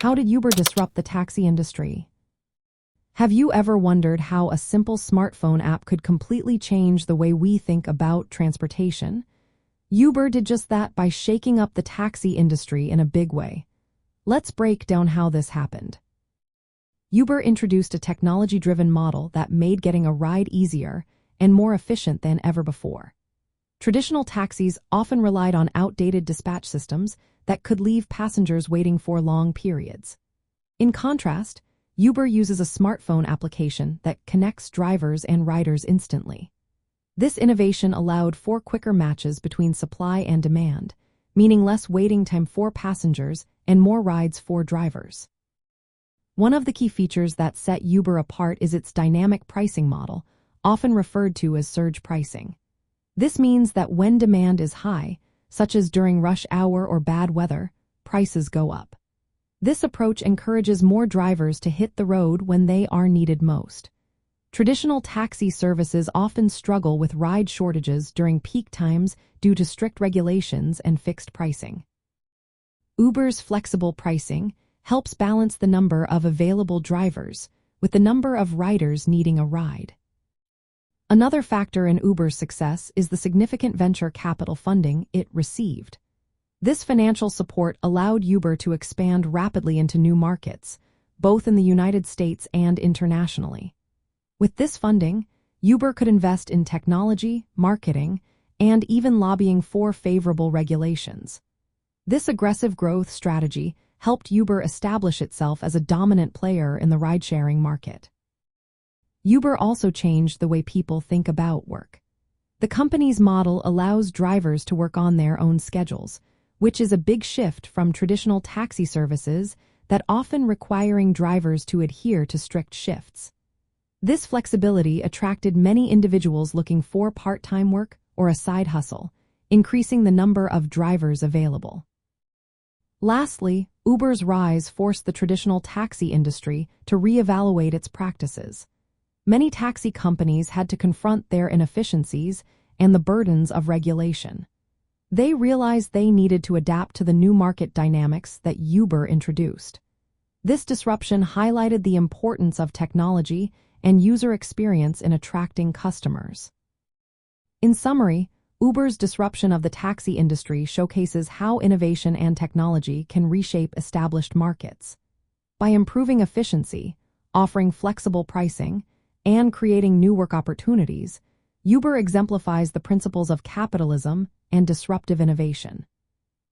How did Uber disrupt the taxi industry? Have you ever wondered how a simple smartphone app could completely change the way we think about transportation? Uber did just that by shaking up the taxi industry in a big way. Let's break down how this happened. Uber introduced a technology-driven model that made getting a ride easier and more efficient than ever before. Traditional taxis often relied on outdated dispatch systems that could leave passengers waiting for long periods. In contrast, Uber uses a smartphone application that connects drivers and riders instantly. This innovation allowed for quicker matches between supply and demand, meaning less waiting time for passengers and more rides for drivers. One of the key features that set Uber apart is its dynamic pricing model, often referred to as surge pricing. This means that when demand is high, such as during rush hour or bad weather, prices go up. This approach encourages more drivers to hit the road when they are needed most. Traditional taxi services often struggle with ride shortages during peak times due to strict regulations and fixed pricing. Uber's flexible pricing helps balance the number of available drivers with the number of riders needing a ride. Another factor in Uber's success is the significant venture capital funding it received. This financial support allowed Uber to expand rapidly into new markets, both in the United States and internationally. With this funding, Uber could invest in technology, marketing, and even lobbying for favorable regulations. This aggressive growth strategy helped Uber establish itself as a dominant player in the ride-sharing market. Uber also changed the way people think about work. The company's model allows drivers to work on their own schedules, which is a big shift from traditional taxi services that often requiring drivers to adhere to strict shifts. This flexibility attracted many individuals looking for part-time work or a side hustle, increasing the number of drivers available. Lastly, Uber's rise forced the traditional taxi industry to reevaluate its practices. Many taxi companies had to confront their inefficiencies and the burdens of regulation. They realized they needed to adapt to the new market dynamics that Uber introduced. This disruption highlighted the importance of technology and user experience in attracting customers. In summary, Uber's disruption of the taxi industry showcases how innovation and technology can reshape established markets. By improving efficiency, offering flexible pricing, and creating new work opportunities, Uber exemplifies the principles of capitalism and disruptive innovation.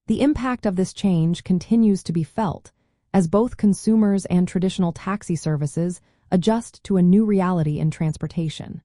The impact of this change continues to be felt as both consumers and traditional taxi services adjust to a new reality in transportation.